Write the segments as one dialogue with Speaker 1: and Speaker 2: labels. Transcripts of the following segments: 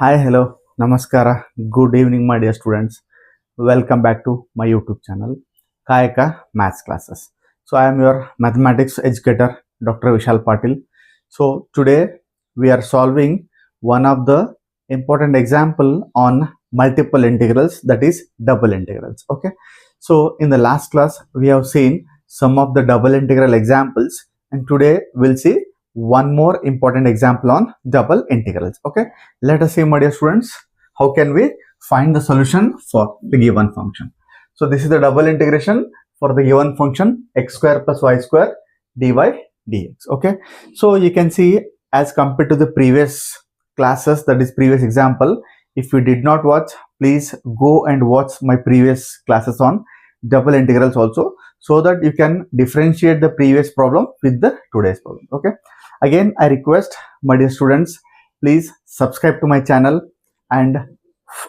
Speaker 1: Hi, hello, namaskara, good evening, my dear students. Welcome back to my YouTube channel, Kayaka Maths Classes. So, I am your mathematics educator, Dr. Vishal Patil. So, today we are solving one of the important example on multiple integrals, that is double integrals. Okay. So, in the last class, we have seen some of the double integral examples, and today we'll see one more important example on double integrals. Okay, let us see, my dear students, how can we find the solution for the given function. So this is the double integration for the given function x square plus y square dy dx. Okay, so you can see, as compared to the previous classes, that is previous example, if you did not watch, please go and watch my previous classes on double integrals also, so that you can differentiate the previous problem with the today's problem. Okay, again I request, my dear students, please subscribe to my channel and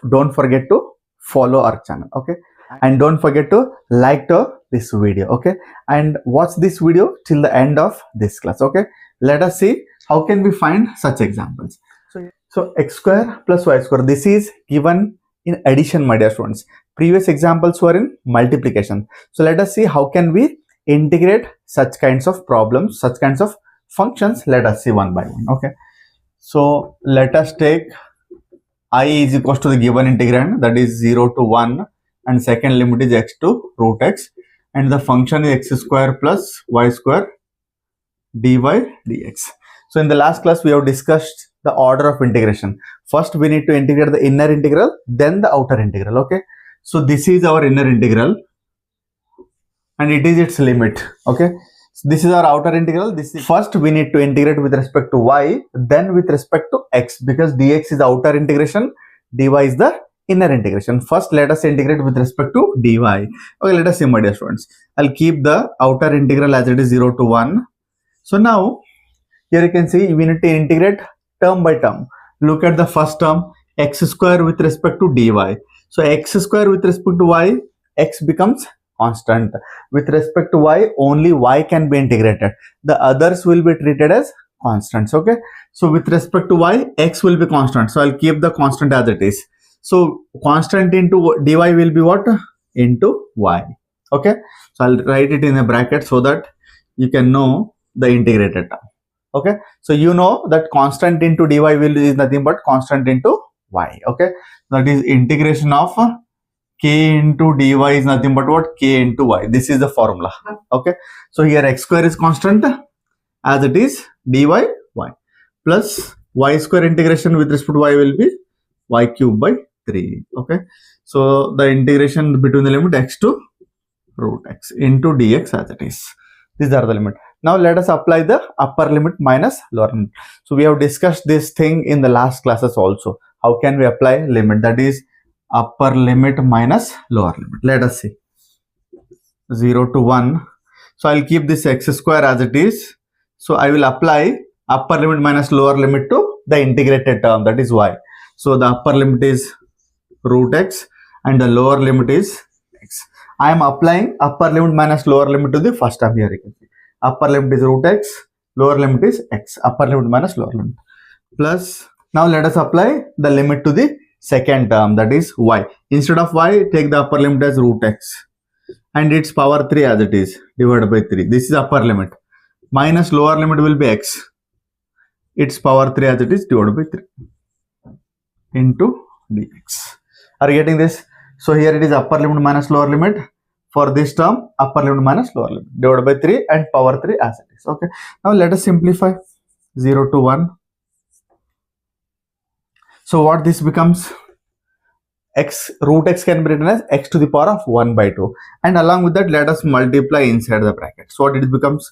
Speaker 1: don't forget to follow our channel. Okay, and don't forget to like this video. Okay, and watch this video till the end of this class. Okay, let us see how can we find such examples. So x square plus y square, this is given in addition, my dear students. Previous examples were in multiplication. So let us see how can we integrate such kinds of problems, such kinds of functions. Let us see one by one. Okay, so let us take I is equals to the given integrand, that is 0 to 1, and second limit is x to root x, and the function is x square plus y square dy dx. So in the last class we have discussed the order of integration. First we need to integrate the inner integral, then the outer integral. Okay, so this is our inner integral and it is its limit. Okay, so this is our outer integral. This is first we need to integrate with respect to y, then with respect to x, because dx is the outer integration, dy is the inner integration. First let us integrate with respect to dy. Okay, let us see, my dear students. I'll keep the outer integral as it is 0 to 1. So now here you can see we need to integrate term by term. Look at the first term, x square with respect to dy. So x square with respect to y, x becomes constant. With respect to y, only y can be integrated. The others will be treated as constants. Okay, so with respect to y, x will be constant. So I'll keep the constant as it is. So constant into dy will be what? Into y. Okay, so I'll write it in a bracket so that you can know the integrated term. Okay, so you know that constant into dy will is nothing but constant into y. Okay, that is integration of k into dy is nothing but what? K into y. This is the formula. Okay, so here x square is constant as it is, dy y plus y square integration with respect to y will be y cube by 3. Okay, so the integration between the limit x to root x into dx as it is. These are the limit. Now let us apply the upper limit minus lower limit. So we have discussed this thing in the last classes also. How can we apply limit? That is upper limit minus lower limit. Let us see. 0 to 1. So I'll keep this x square as it is. So I will apply upper limit minus lower limit to the integrated term, that is y. So the upper limit is root x and the lower limit is x. I am applying upper limit minus lower limit to the first term here. You can see upper limit is root x, lower limit is x. Upper limit minus lower limit. Plus, now let us apply the limit to the second term, that is y. Instead of y, take the upper limit as root x and its power 3 as it is, divided by 3. This is upper limit. Minus lower limit will be x. Its power 3 as it is, divided by 3 into dx. Are you getting this? So here it is upper limit minus lower limit. For this term, upper limit minus lower limit divided by 3 and power 3 as it is. Okay, now let us simplify. 0 to 1. So what this becomes? X root x can be written as x to the power of 1 by 2, and along with that let us multiply inside the bracket. So what it becomes?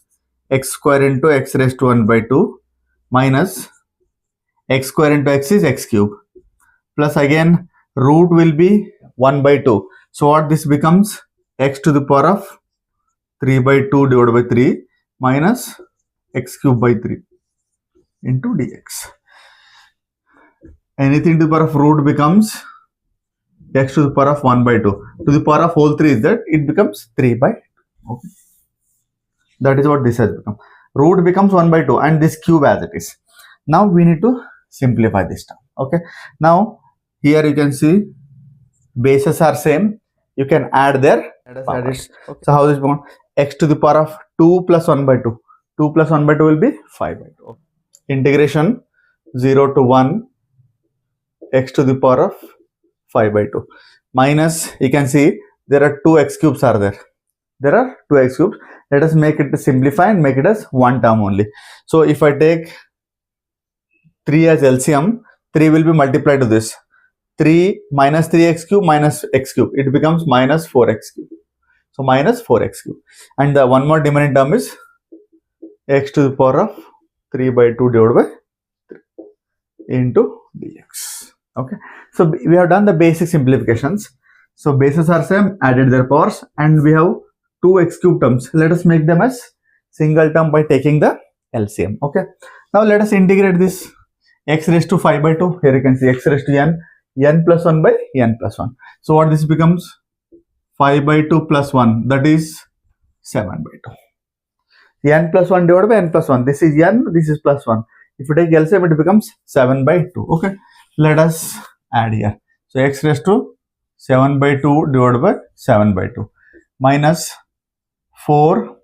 Speaker 1: X square into x raised to 1 by 2 minus x square into x is x cube, plus again root will be 1 by 2. So what this becomes? X to the power of 3 by 2 divided by 3 minus x cube by 3 into dx. Anything to the power of root becomes x to the power of 1 by 2. To the power of whole 3 is that it becomes 3 by 2. Okay, that is what this has become. Root becomes 1 by 2 and this cube as it is. Now we need to simplify this term. Okay, now here you can see bases are same. You can add their powers. Okay. So how this going? X to the power of 2 plus 1 by 2. 2 plus 1 by 2 will be 5 by 2. Okay. Integration 0 to 1 x to the power of 5 by 2 minus, you can see there are 2 x cubes are there. There are 2 x cubes. Let us make it simplify and make it as one term only. So if I take 3 as LCM, 3 will be multiplied to this. 3 minus 3x cube minus x cube. It becomes minus 4x cube. So minus 4x cube. And the one more remaining term is x to the power of 3 by 2 divided by 3 into dx. Okay. So we have done the basic simplifications. So bases are same, added their powers, and we have 2 x cube terms. Let us make them as single term by taking the LCM. Okay. Now let us integrate this x raised to 5 by 2. Here you can see x raised to n plus 1 by n plus 1. So what this becomes? 5 by 2 plus 1, that is 7 by 2. N plus 1 divided by n plus 1. This is n, this is plus 1. If you take LCM, it becomes 7 by 2. Okay. Let us add here. So x raised to 7 by 2 divided by 7 by 2 minus 4.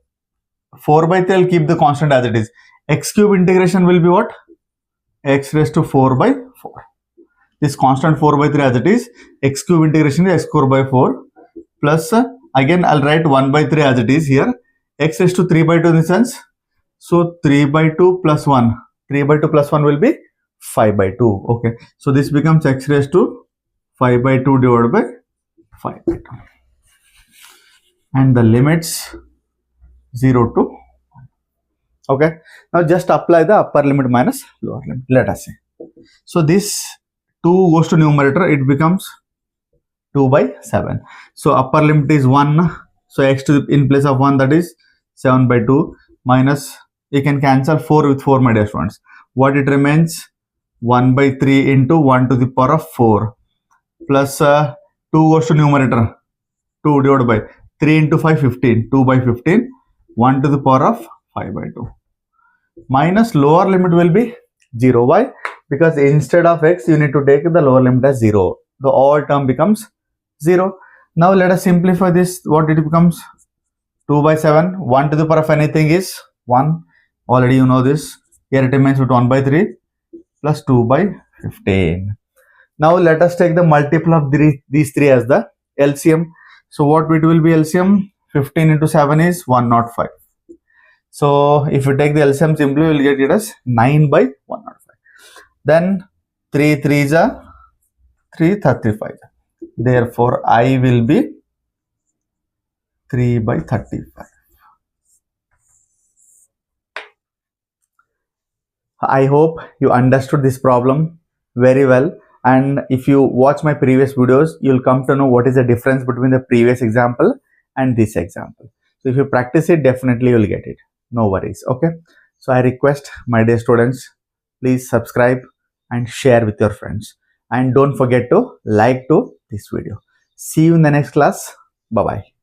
Speaker 1: 4 by 3, I'll keep the constant as it is. X cube integration will be what? X raised to 4 by 4. This constant 4 by 3 as it is. X cube integration is x square by 4 plus again I'll write 1 by 3 as it is here. X raised to 3 by 2 in the sense. So 3 by 2 plus 1. 3 by 2 plus 1 will be 5 by 2. Okay. So this becomes x raised to 5 by 2 divided by 5 by 2. And the limits 0 to 1. Okay. Now just apply the upper limit minus lower limit. Let us see. So this 2 goes to numerator, it becomes 2 by 7. So upper limit is 1. So x to the, in place of 1, that is 7 by 2 minus, you can cancel 4 with 4, my dear students. What it remains? 1 by 3 into 1 to the power of 4 plus 2 goes to numerator, 2 divided by 3 into 5, 15. 2 by 15, 1 to the power of 5 by 2 minus lower limit will be 0. Why? Because instead of x, you need to take the lower limit as 0. The all term becomes 0. Now let us simplify this. What it becomes? 2 by 7. 1 to the power of anything is 1. Already you know this. Here it remains with 1 by 3 plus 2 by 15. Now let us take the multiple of these 3 as the LCM. So what it will be LCM? 15 into 7 is 105. So if you take the LCM simply, we will get it as 9 by 105. Then 3 3s are 335. Therefore, I will be 3 by 35. I hope you understood this problem very well. And if you watch my previous videos, you'll come to know what is the difference between the previous example and this example. So if you practice it, definitely you'll get it. No worries. Okay. So I request my dear students, please subscribe and share with your friends. And don't forget to like to this video. See you in the next class. Bye-bye.